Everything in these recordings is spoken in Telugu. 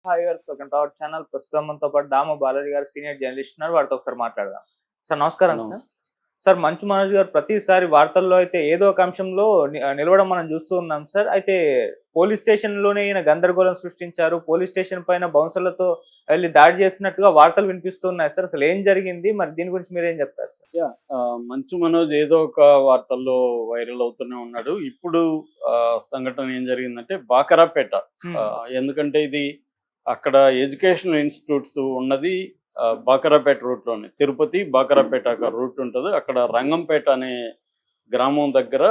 హాయ్ గారు, వెల్కమ్ టు అవర్ ఛానల్. ప్రస్తుతం మనతో పాటు దామ బాలాజీ గారు సీనియర్ జర్నలిస్ట్ ఉన్నారు. వారితో ఒకసారి మాట్లాడదాం. సార్ నమస్కారం సార్. నమస్తే. సార్ మంచు మనోజ్ గారు ప్రతిసారి వార్తల్లో అయితే ఏదో ఒక అంశంలో నిలవడం మనం చూస్తూ ఉన్నాం సార్. అయితే పోలీస్ స్టేషన్‌లోనే ఈయన గందరగోళం సృష్టించారు. పోలీస్ స్టేషన్ పైన బౌన్సర్‌లతో వెళ్లి దాడి చేసినట్టుగా వార్తలు వినిపిస్తూ ఉన్నాయి సార్. అసలు ఏం జరిగింది? మరి దీని గురించి మీరేం చెప్తారు సార్? మంచు మనోజ్ ఏదో ఒక వార్తల్లో వైరల్ అవుతూనే ఉన్నాడు. ఇప్పుడు సంఘటన ఏం జరిగిందంటే బాకరాపేట. ఎందుకంటే ఇది అక్కడ ఎడ్యుకేషనల్ ఇన్స్టిట్యూట్స్ ఉన్నది బాకరాపేట రూట్లోనే. తిరుపతి బాకరాపేట రూట్ ఉంటుంది. అక్కడ రంగంపేట అనే గ్రామం దగ్గర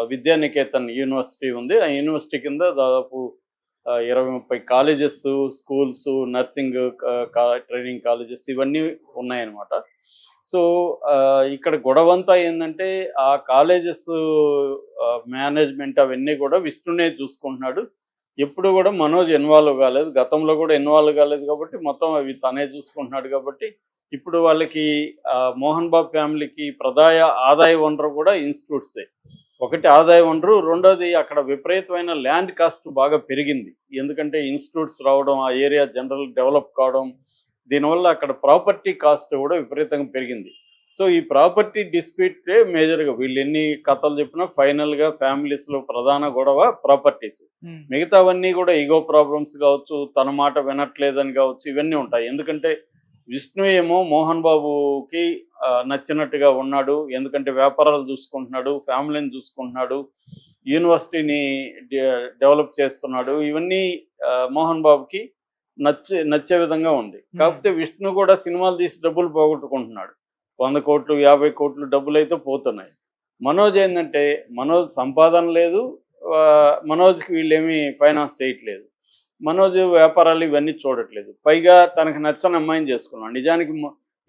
విద్యానికేతన్ యూనివర్సిటీ ఉంది. ఆ యూనివర్సిటీ కింద దాదాపు 20-30 colleges, schools, nursing training colleges ఇవన్నీ ఉన్నాయన్నమాట. సో ఇక్కడ గొడవంతా ఏంటంటే ఆ కాలేజెస్ మేనేజ్మెంట్ అవన్నీ కూడా విష్ణునే చూసుకుంటున్నాడు. ఎప్పుడు కూడా మనోజ్ ఇన్వాల్వ్ కాలేదు. గతంలో కూడా ఇన్వాల్వ్ కాలేదు కాబట్టి మొత్తం అవి తనే చూసుకుంటున్నాడు కాబట్టి ఇప్పుడు వాళ్ళకి మోహన్ బాబు ఫ్యామిలీకి ఆదాయ వనరు కూడా ఇన్స్టిట్యూట్సే. ఒకటి ఆదాయ వనరు, రెండోది అక్కడ విపరీతమైన ల్యాండ్ కాస్ట్ బాగా పెరిగింది. ఎందుకంటే ఇన్స్టిట్యూట్స్ రావడం, ఆ ఏరియా జనరల్ డెవలప్ కావడం, దీనివల్ల అక్కడ ప్రాపర్టీ కాస్ట్ కూడా విపరీతంగా పెరిగింది. సో ఈ ప్రాపర్టీ డిస్ప్యూటే మేజర్గా వీళ్ళు ఎన్ని కథలు చెప్పినా ఫైనల్గా ఫ్యామిలీస్లో ప్రధాన గొడవ ప్రాపర్టీస్. మిగతావన్నీ కూడా ఈగో ప్రాబ్లమ్స్ కావచ్చు, తన మాట వినట్లేదని కావచ్చు, ఇవన్నీ ఉంటాయి. ఎందుకంటే విష్ణు ఏమో మోహన్ బాబుకి నచ్చినట్టుగా ఉన్నాడు. ఎందుకంటే వ్యాపారాలు చూసుకుంటున్నాడు, ఫ్యామిలీని చూసుకుంటున్నాడు, యూనివర్సిటీని డెవలప్ చేస్తున్నాడు. ఇవన్నీ మోహన్ బాబుకి నచ్చే విధంగా ఉంది. కాకపోతే విష్ణు కూడా సినిమాలు తీసి డబ్బులు పోగొట్టుకుంటున్నాడు. 100 కోట్లు, 50 కోట్లు డబ్బులు అయితే పోతున్నాయి. మనోజ్ ఏంటంటే మనోజ్ సంపాదన లేదు, మనోజ్కి వీళ్ళేమీ ఫైనాన్స్ చేయట్లేదు. మనోజ్ వ్యాపారాలు ఇవన్నీ చూడట్లేదు. పైగా తనకు నచ్చని అమ్మాయిని చేసుకున్నాడు. నిజానికి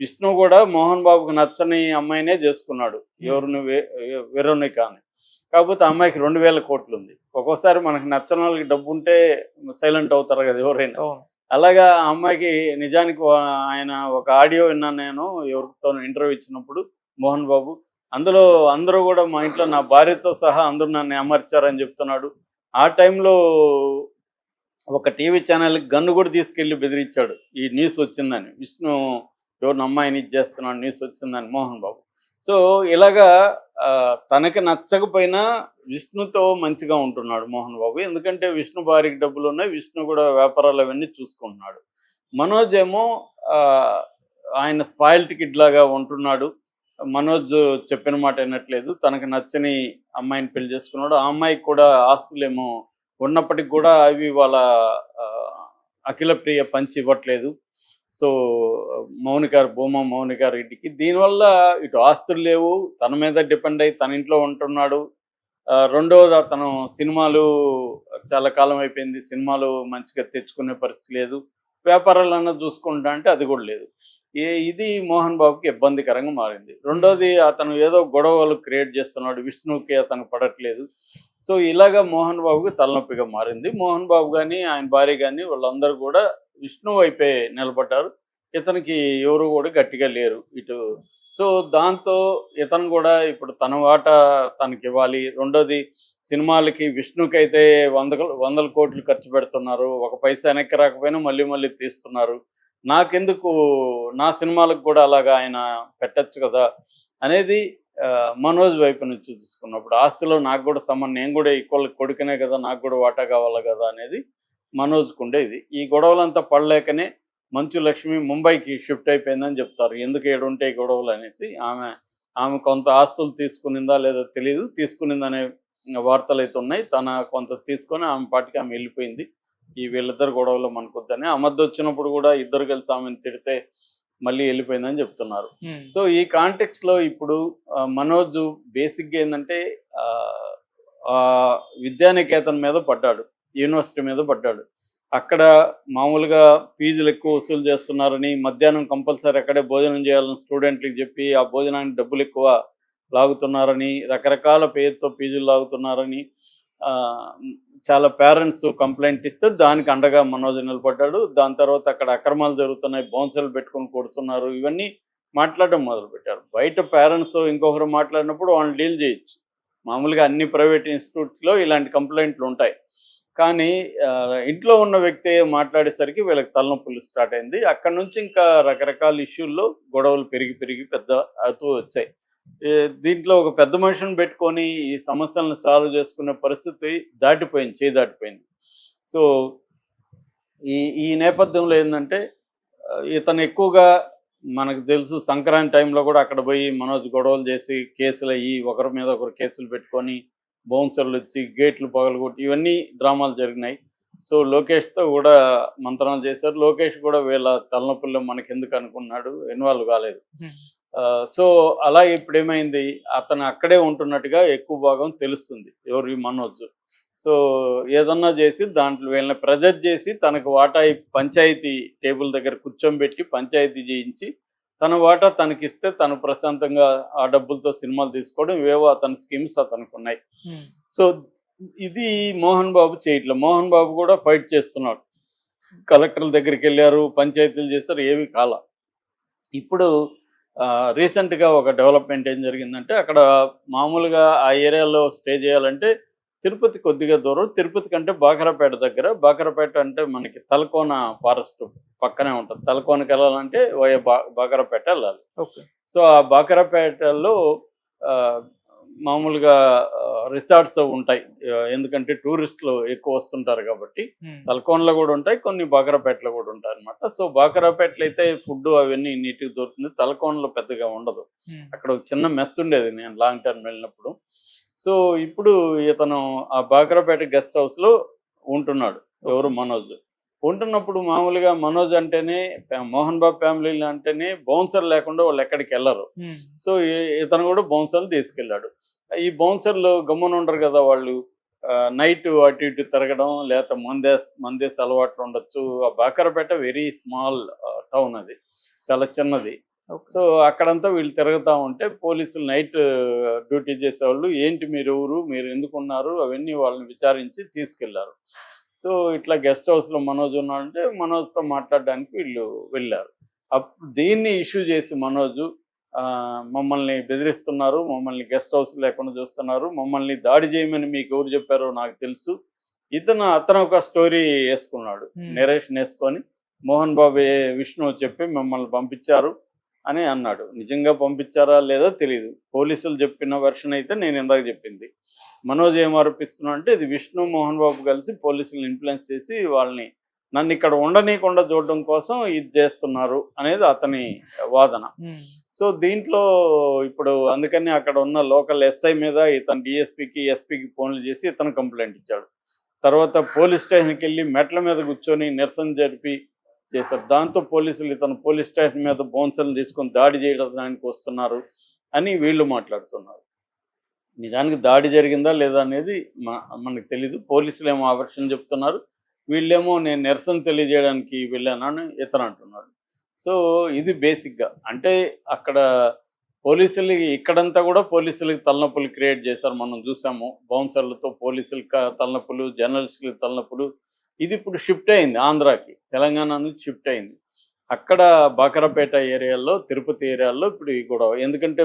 విష్ణు కూడా మోహన్ బాబుకి నచ్చని అమ్మాయినే చేసుకున్నాడు, ఎవరిని వెరోనిక అని. కాకపోతే అమ్మాయికి 2000 కోట్లు ఉంది. ఒక్కోసారి మనకు నచ్చని వాళ్ళకి డబ్బు ఉంటే సైలెంట్ అవుతారు కదా ఎవరైనా. అలాగా ఆ అమ్మాయికి నిజానికి ఆయన ఒక ఆడియో విన్నాను నేను, ఎవరితో ఇంటర్వ్యూ ఇచ్చినప్పుడు మోహన్ బాబు. అందులో అందరూ కూడా మా ఇంట్లో నా భార్యతో సహా అందరూ నన్ను అమర్చారని చెప్తున్నాడు. ఆ టైంలో ఒక టీవీ ఛానల్కి గన్ను కూడా తీసుకెళ్ళి బెదిరించాడు, ఈ న్యూస్ వచ్చిందని. విష్ణు ఎవరిని అమ్మాయిని ఇచ్చేస్తున్నాడు, న్యూస్ వచ్చిందని మోహన్ బాబు. సో ఇలాగా తనకి నచ్చకపోయినా విష్ణుతో మంచిగా ఉంటున్నాడు మోహన్ బాబు. ఎందుకంటే విష్ణు భార్యకి డబ్బులు ఉన్నాయి, విష్ణు కూడా వ్యాపారాలు అవన్నీ చూసుకుంటున్నాడు. మనోజ్ ఏమో ఆయన స్పాయిల్ టికెట్ లాగా ఉంటున్నాడు. మనోజ్ చెప్పిన మాట వినట్లేదు. తనకు నచ్చని అమ్మాయిని పెళ్లి చేసుకున్నాడు. ఆ అమ్మాయికి కూడా ఆస్తులేమో ఉన్నప్పటికి కూడా అవి వాళ్ళ అఖిల ప్రియ పంచి ఇవ్వట్లేదు. సో భూమా మౌనిక రెడ్డికి దీనివల్ల ఇటు ఆస్తులు లేవు, తన మీద డిపెండ్ అయ్యి తన ఇంట్లో ఉంటున్నాడు. రెండవది అతను సినిమాలు చాలా కాలం అయిపోయింది, సినిమాలు మంచిగా తెచ్చుకునే పరిస్థితి లేదు. వ్యాపారాలన్నా చూసుకుంటా అంటే అది కూడా లేదు. ఇది మోహన్ బాబుకి ఇబ్బందికరంగా మారింది. రెండోది అతను ఏదో గొడవలు క్రియేట్ చేస్తున్నాడు, విష్ణుకి అతను పడట్లేదు. సో ఇలాగా మోహన్ బాబుకి తలనొప్పిగా మారింది. మోహన్ బాబు కానీ ఆయన భార్య కానీ వాళ్ళందరూ కూడా విష్ణు వైపే నిలబడ్డారు. ఇతనికి ఎవరు కూడా గట్టిగా లేరు ఇటు. సో దాంతో ఇతను కూడా ఇప్పుడు తన వాటా తనకి ఇవ్వాలి. రెండోది సినిమాలకి విష్ణుకి అయితే వందల కోట్లు ఖర్చు పెడుతున్నారు. ఒక పైసా వెనక్కి రాకపోయినా మళ్ళీ మళ్ళీ తీస్తున్నారు. నాకెందుకు నా సినిమాలకు కూడా అలాగా ఆయన పెట్టచ్చు కదా అనేది మనోజ్ వైపు నుంచి చూసుకున్నప్పుడు, ఆస్తిలో నాకు కూడా నేను కూడా ఈక్వల్ కొడుకునే కదా, నాకు కూడా వాటా కావాలి కదా అనేది మనోజ్కు ఉండేది. ఈ గొడవలంతా పడలేకనే మంచు లక్ష్మి ముంబైకి షిఫ్ట్ అయిపోయిందని చెప్తారు. ఎందుకు ఏడుంటాయి గొడవలు అనేసి. ఆమె కొంత ఆస్తులు తీసుకునిందా లేదో తెలియదు, తీసుకునిందనే వార్తలు అయితే ఉన్నాయి. తన కొంత తీసుకొని ఆమె పాటికి ఆమె వెళ్ళిపోయింది. వీళ్ళిద్దరు గొడవలు మనకొద్దని. ఆ మధ్య వచ్చినప్పుడు కూడా ఇద్దరు కలిసి ఆమెను తిడితే మళ్ళీ వెళ్ళిపోయిందని చెప్తున్నారు. సో ఈ కాంటెక్స్లో ఇప్పుడు మనోజ్ బేసిక్గా ఏంటంటే విద్యానికేతన్ మీద పడ్డాడు, యూనివర్సిటీ మీద పడ్డాడు. అక్కడ మామూలుగా ఫీజులు ఎక్కువ వసూలు చేస్తున్నారని, మధ్యాహ్నం కంపల్సరీ అక్కడే భోజనం చేయాలని స్టూడెంట్లకు చెప్పి ఆ భోజనానికి డబ్బులు ఎక్కువ లాగుతున్నారని, రకరకాల పేరుతో ఫీజులు లాగుతున్నారని చాలా పేరెంట్స్ కంప్లైంట్ ఇస్తే దానికి అండగా మనోజ్ నిలబడ్డాడు. దాని తర్వాత అక్కడ అక్రమాలు జరుగుతున్నాయి, బౌన్సర్లు పెట్టుకొని కొడుతున్నారు, ఇవన్నీ మాట్లాడడం మొదలుపెట్టారు. బయట పేరెంట్స్ ఇంకొకరు మాట్లాడినప్పుడు వాళ్ళని డీల్ చేయొచ్చు. మామూలుగా అన్ని ప్రైవేట్ ఇన్స్టిట్యూట్స్లో ఇలాంటి కంప్లైంట్లు ఉంటాయి. కానీ ఇంట్లో ఉన్న వ్యక్తి మాట్లాడేసరికి వీళ్ళకి తలనొప్పులు స్టార్ట్ అయింది. అక్కడి నుంచి ఇంకా రకరకాల ఇష్యూల్లో గొడవలు పెరిగి పెరిగి పెద్ద అవుతూ వచ్చాయి. దీంట్లో ఒక పెద్ద మనిషిని పెట్టుకొని ఈ సమస్యలను సాల్వ్ చేసుకునే పరిస్థితి దాటిపోయింది, చేయి దాటిపోయింది. సో ఈ ఈ నేపథ్యంలో ఏందంటే ఇతను ఎక్కువగా మనకు తెలుసు సంక్రాంతి టైంలో కూడా అక్కడ పోయి మనోజ్ గొడవలు చేసి కేసులు అయ్యి ఒకరి మీద ఒకరు కేసులు పెట్టుకొని బౌన్సర్లు వచ్చి గేట్లు పగలగొట్టి ఇవన్నీ డ్రామాలు జరిగినాయి. సో లోకేష్తో కూడా మంత్రాలు చేశారు. లోకేష్ కూడా వీళ్ళ తలనొప్పుల్లో మనకెందుకు అనుకున్నాడు, ఇన్వాల్వ్ కాలేదు. సో అలా ఇప్పుడు ఏమైంది, అతను అక్కడే ఉంటున్నట్టుగా ఎక్కువ భాగం తెలుస్తుంది ఎవరు మనోజ్. సో ఏదన్నా చేసి దాంట్లో వీళ్ళని ప్రెజర్ చేసి తనకు వాటా పంచాయతీ టేబుల్ దగ్గర కూర్చోబెట్టి పంచాయతీ చేయించి తన వాటా తనకిస్తే తను ప్రశాంతంగా ఆ డబ్బులతో సినిమాలు తీసుకోవడం ఇవేవో అతని స్కీమ్స్ అతనికి ఉన్నాయి. సో ఇది మోహన్ బాబు చేయట్లేదు. మోహన్ బాబు కూడా ఫైట్ చేస్తున్నాడు. కలెక్టర్ల దగ్గరికి వెళ్ళారు, పంచాయతీలు చేశారు, ఏవి కాల. ఇప్పుడు రీసెంట్గా ఒక డెవలప్మెంట్ ఏం జరిగిందంటే అక్కడ మామూలుగా ఆ ఏరియాలో స్టే చేయాలంటే తిరుపతి కొద్దిగా దూరం, తిరుపతి కంటే బాకరాపేట దగ్గర. బాకరాపేట అంటే మనకి తలకోన ఫారెస్ట్ పక్కనే ఉంటుంది. తలకోనకి వెళ్ళాలంటే బాకరాపేట వెళ్ళాలి. ఓకే. సో ఆ బాకరాపేటలో మామూలుగా రిసార్ట్స్ ఉంటాయి, ఎందుకంటే టూరిస్టులు ఎక్కువ వస్తుంటారు కాబట్టి. తలకోనలో కూడా ఉంటాయి, కొన్ని బాకరాపేటలో కూడా ఉంటాయి అనమాట. సో బాకరాపేటలో అయితే ఫుడ్ అవన్నీ నీట్గా దొరుకుతుంది, తలకోనలో పెద్దగా ఉండదు. అక్కడ ఒక చిన్న మెస్ ఉండేది నేను లాంగ్ టర్మ్ వెళ్ళినప్పుడు. సో ఇప్పుడు ఇతను ఆ బాకరాపేట గెస్ట్ హౌస్లో ఉంటున్నాడు. ఎవరు, మనోజ్. ఉంటున్నప్పుడు మామూలుగా మనోజ్ అంటేనే మోహన్ బాబు ఫ్యామిలీ అంటేనే బౌన్సర్ లేకుండా వాళ్ళు ఎక్కడికి వెళ్ళరు. సో ఇతను కూడా బౌన్సర్లు తీసుకెళ్ళాడు. ఈ బౌన్సర్లు గమ్మున ఉండరు కదా, వాళ్ళు నైట్ అటు ఇటు తిరగడం లేకపోతే మందేసి అలవాట్లు ఉండొచ్చు. ఆ బాకరాపేట వెరీ స్మాల్ టౌన్, అది చాలా చిన్నది. సో అక్కడంతా వీళ్ళు తిరుగుతూ ఉంటే పోలీసులు నైట్ డ్యూటీ చేసేవాళ్ళు ఏంటి మీరు ఎవరు, మీరు ఎందుకు ఉన్నారు, అవన్నీ వాళ్ళని విచారించి తీసుకెళ్లారు. సో ఇట్లా గెస్ట్ హౌస్లో మనోజ్ ఉన్నాడంటే మనోజ్తో మాట్లాడడానికి వీళ్ళు వెళ్ళారు. దీన్ని ఇష్యూ చేసి మనోజు మమ్మల్ని బెదిరిస్తున్నారు, మమ్మల్ని గెస్ట్ హౌస్ లేకుండా చూస్తున్నారు, మమ్మల్ని దాడి చేయమని మీకు ఎవరు చెప్పారో నాకు తెలుసు. అతను ఒక స్టోరీ వేసుకున్నాడు, నెరేషన్ వేసుకొని మోహన్ బాబు విష్ణు చెప్పి మమ్మల్ని పంపించారు అని అన్నాడు. నిజంగా పంపించారా లేదో తెలియదు. పోలీసులు చెప్పిన వెర్షన్ అయితే నేను ఇందాక చెప్పింది. మనోజ్ ఏం ఆరోపిస్తున్నా అంటే ఇది విష్ణు మోహన్ బాబు కలిసి పోలీసులను ఇన్ఫ్లుయెన్స్ చేసి వాళ్ళని నన్ను ఇక్కడ ఉండనీయకుండా చూడడం కోసం ఇది చేస్తున్నారు అనేది అతని వాదన. సో దీంట్లో ఇప్పుడు అందుకని అక్కడ ఉన్న లోకల్ ఎస్ఐ మీద ఇతను డిఎస్పీకి ఎస్పీకి ఫోన్లు చేసి ఇతను కంప్లైంట్ ఇచ్చాడు. తర్వాత పోలీస్ స్టేషన్కి వెళ్ళి మెట్ల మీద కూర్చొని నిరసన జరిపి చేశారు. దాంతో పోలీసులు ఇతను పోలీస్ స్టేషన్ మీద బౌన్సర్లు తీసుకొని దాడి చేయడానికి వస్తున్నారు అని వీళ్ళు మాట్లాడుతున్నారు. నిజానికి దాడి జరిగిందా లేదా అనేది మనకు తెలీదు. పోలీసులు ఏమో ఆ వర్షన్ చెప్తున్నారు, వీళ్ళేమో నేను నిరసన తెలియజేయడానికి వెళ్ళానని ఇతను అంటున్నాడు. సో ఇది బేసిక్గా అంటే అక్కడ పోలీసులకి ఇక్కడంతా కూడా పోలీసులకి తలనొప్పులు క్రియేట్ చేశారు. మనం చూసాము బౌన్సర్లతో పోలీసులకి తలనొప్పులు, జర్నలిస్టులకి తలనొప్పులు. ఇది ఇప్పుడు షిఫ్ట్ అయింది ఆంధ్రాకి, తెలంగాణ నుంచి షిఫ్ట్ అయింది. అక్కడ బాకరాపేట ఏరియాలో, తిరుపతి ఏరియాలో ఇప్పుడు ఈ గొడవ. ఎందుకంటే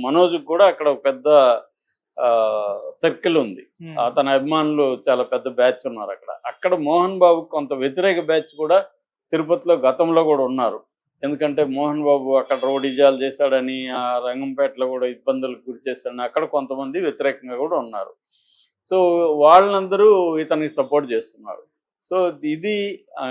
మనోజ్కి కూడా అక్కడ ఒక పెద్ద సర్కిల్ ఉంది. అతని అభిమానులు చాలా పెద్ద బ్యాచ్ ఉన్నారు అక్కడ మోహన్ బాబు కొంత వ్యతిరేక బ్యాచ్ కూడా తిరుపతిలో గతంలో కూడా ఉన్నారు. ఎందుకంటే మోహన్ బాబు అక్కడ రౌడీజాలు చేశాడని, ఆ రంగంపేటలో కూడా ఇబ్బందులకు గురి చేశాడని అక్కడ కొంతమంది వ్యతిరేకంగా కూడా ఉన్నారు. సో వాళ్ళందరూ ఇతనికి సపోర్ట్ చేస్తున్నారు. సో ఇది